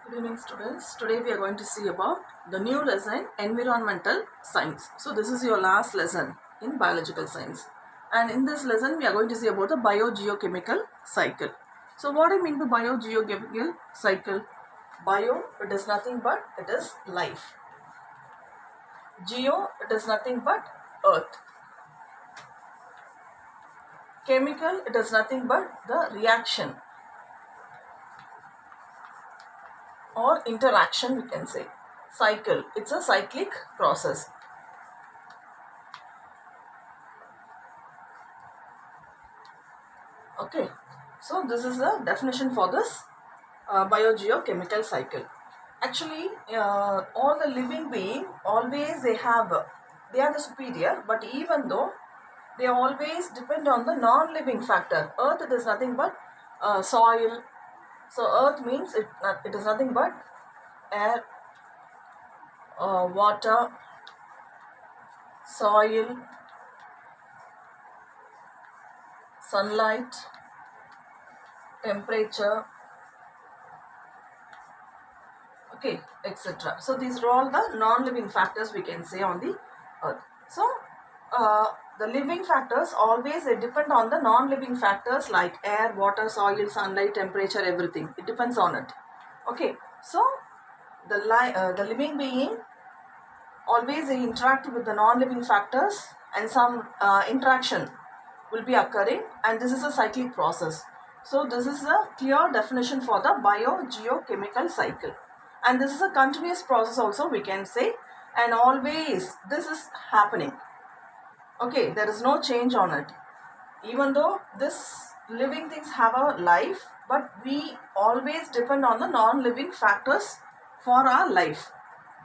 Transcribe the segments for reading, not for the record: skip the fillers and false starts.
Good evening students. Today we are going to see about the new lesson environmental science. So this is your last lesson in biological science, and in this lesson we are going to see about the biogeochemical cycle. So what I mean by biogeochemical cycle? Bio, it is nothing but it is life. Geo, it is nothing but earth. Chemical, it is nothing but the reaction or interaction, we can say. Cycle, it's a cyclic process. Okay, so this is the definition for this biogeochemical cycle. Actually, all the living being always they are the superior, but even though they always depend on the non-living factor. Earth, it is nothing but soil. So earth means it is nothing but air, water, soil, sunlight, temperature, okay, etc. So these are all the non-living factors we can say on the earth. So the living factors always they depend on the non-living factors like air, water, soil, sunlight, temperature, everything. It depends on it. Okay, so the living being always they interact with the non-living factors, and some interaction will be occurring, and this is a cyclic process. So this is a clear definition for the biogeochemical cycle, and this is a continuous process also we can say, and always this is happening. Okay, there is no change on it. Even though this living things have a life, but we always depend on the non-living factors for our life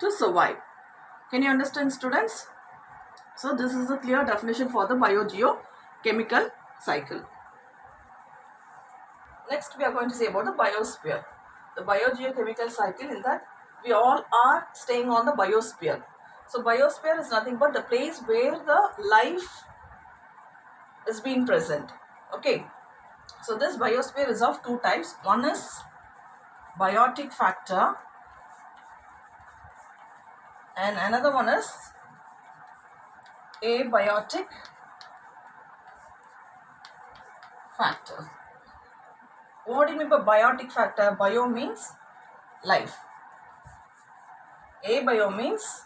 to survive. Can you understand, students? So this is a clear definition for the biogeochemical cycle. Next we are going to say about the biosphere. The biogeochemical cycle, in that we all are staying on the biosphere. So biosphere is nothing but the place where the life is being present. Okay. So this biosphere is of two types. One is biotic factor and another one is abiotic factor. What do you mean by biotic factor? Bio means life. Abio means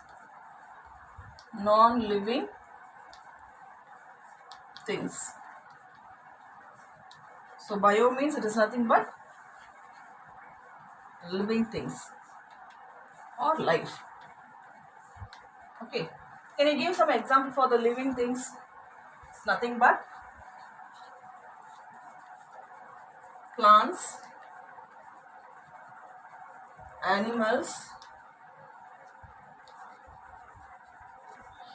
non-living things. So bio means it is nothing but living things or life. Okay. Can you give some example for the living things? It's nothing but plants, animals,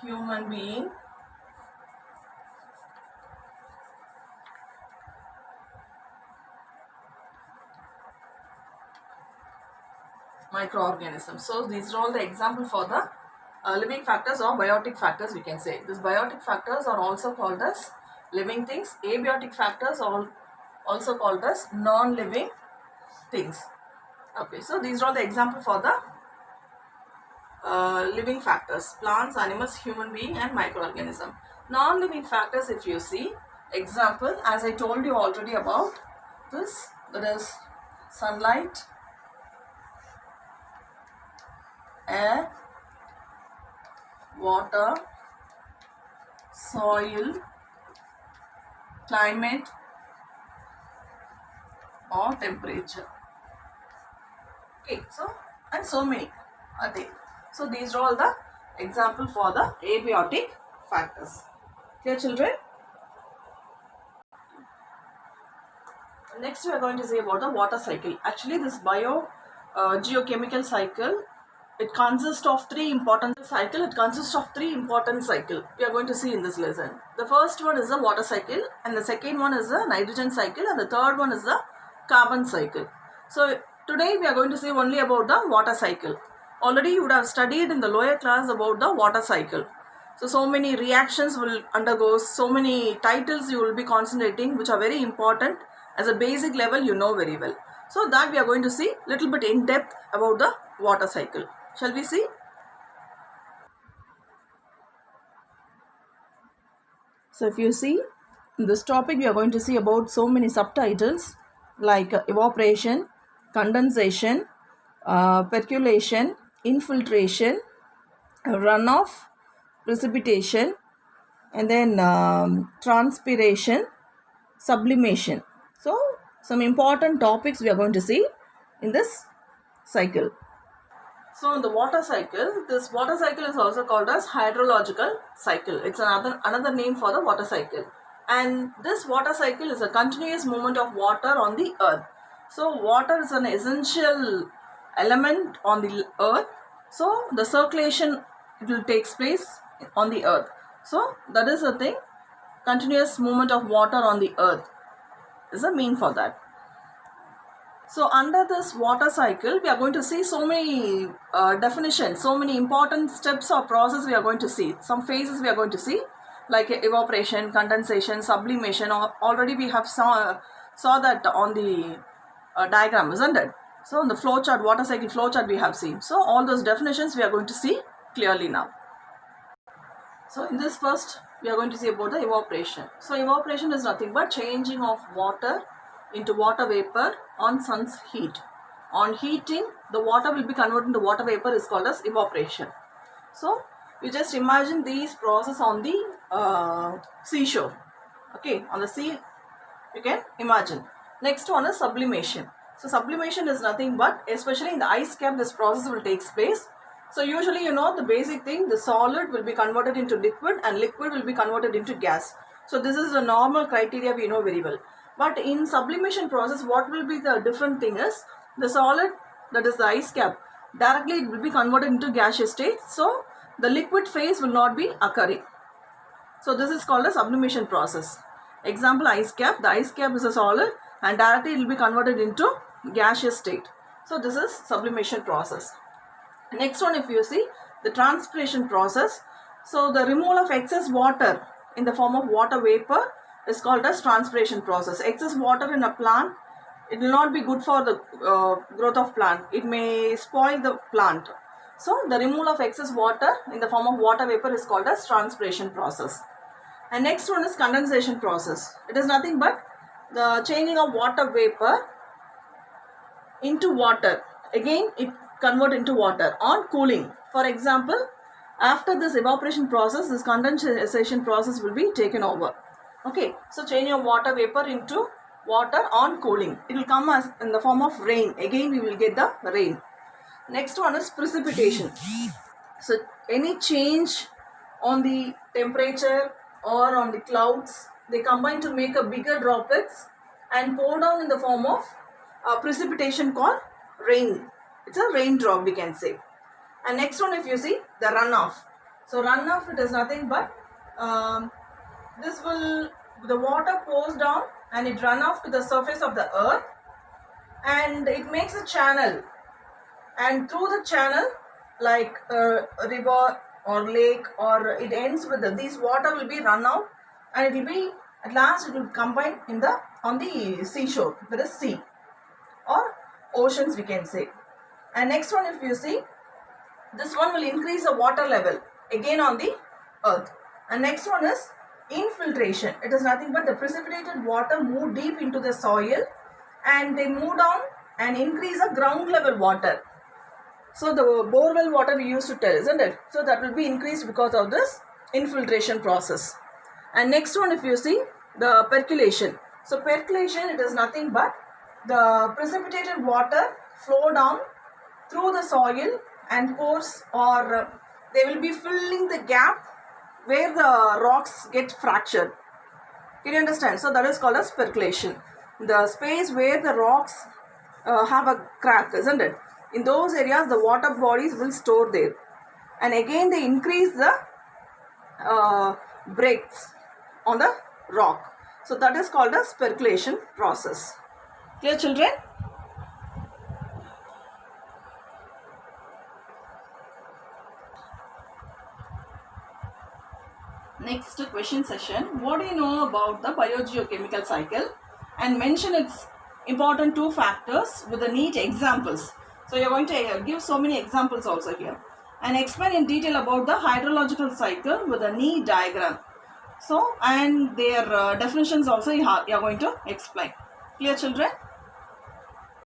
human being, microorganisms. So these are all the example for the living factors or biotic factors we can say. These biotic factors are also called as living things. Abiotic factors are also called as non-living things. Okay, so these are all the example for the living factors: plants, animals, human being and microorganism. Non-living factors, if you see, example as I told you already about this, that is sunlight, air, water, soil, climate or temperature. Okay, so and so many are there. So these are all the example for the abiotic factors. Clear, children? Next we are going to say about the water cycle. Actually this geochemical cycle, it consists of three important cycle. We are going to see in this lesson. The first one is the water cycle, and the second one is the nitrogen cycle, and the third one is the carbon cycle. So today we are going to say only about the water cycle. Already you would have studied in the lower class about the water cycle. So many reactions will undergo, so many titles you will be concentrating which are very important. As a basic level you know very well. So that we are going to see little bit in depth about the water cycle. Shall we see? So if you see in this topic, we are going to see about so many subtitles like evaporation, condensation, percolation, infiltration, runoff, precipitation, and then transpiration, sublimation. So some important topics we are going to see in this cycle. So in the water cycle, this water cycle is also called as hydrological cycle. It's another name for the water cycle. And this water cycle is a continuous movement of water on the earth. So water is an essential element on the earth. So the circulation, it will take place on the earth. So that is the thing. Continuous movement of water on the earth is the mean for that. So under this water cycle, we are going to see so many definitions, so many important steps or process we are going to see. Some phases we are going to see, like evaporation, condensation, sublimation. Already we have saw that on the diagram, isn't it? So in the flow chart, water cycle flow chart we have seen. So all those definitions we are going to see clearly now. So in this first, we are going to see about the evaporation. So evaporation is nothing but changing of water into water vapor on sun's heat. On heating, the water will be converted into water vapor is called as evaporation. So you just imagine these process on the seashore. Okay, on the sea you can imagine. Next one is sublimation. So sublimation is nothing but, especially in the ice cap, this process will take place. So usually you know the basic thing, the solid will be converted into liquid and liquid will be converted into gas. So this is a normal criteria we know very well. But in sublimation process, what will be the different thing is, the solid, that is the ice cap, directly it will be converted into gaseous state. So the liquid phase will not be occurring. So this is called a sublimation process. Example, ice cap. The ice cap is a solid and directly it will be converted into gaseous state. So this is sublimation process. Next one, if you see the transpiration process. So the removal of excess water in the form of water vapor is called as transpiration process. Excess water in a plant, it will not be good for the growth of plant. It may spoil the plant. So the removal of excess water in the form of water vapor is called as transpiration process. And next one is condensation process. It is nothing but the changing of water vapor into water. Again, it convert into water on cooling. For example, after this evaporation process, this condensation process will be taken over. Okay, so changing of water vapor into water on cooling. It will come as in the form of rain. Again, we will get the rain. Next one is precipitation. So any change on the temperature or on the clouds, they combine to make a bigger droplets and pour down in the form of precipitation called rain. It's a raindrop, we can say. And next one, if you see the runoff. So runoff, it is nothing but the water pours down and it run off to the surface of the earth and it makes a channel, and through the channel, like a river or lake, or it ends with these water will be run out and it will be, at last it will combine on the seashore, that is sea or oceans, we can say. And next one, if you see, this one will increase the water level again on the earth. And next one is infiltration. It is nothing but the precipitated water move deep into the soil and they move down and increase the ground level water. So the borewell water we used to tell, isn't it? So that will be increased because of this infiltration process. And next one, if you see the percolation. So percolation, it is nothing but the precipitated water flow down through the soil and pores, or they will be filling the gap where the rocks get fractured. Can you understand? So that is called as percolation. The space where the rocks have a crack, isn't it? In those areas, the water bodies will store there. And again, they increase the breaks on the rock. So that is called as percolation process. Clear, children? Next question session. What do you know about the biogeochemical cycle and mention its important two factors with the neat examples. So you're going to give so many examples also here and explain in detail about the hydrological cycle with a neat diagram. So and their definitions also you are going to explain. Clear children?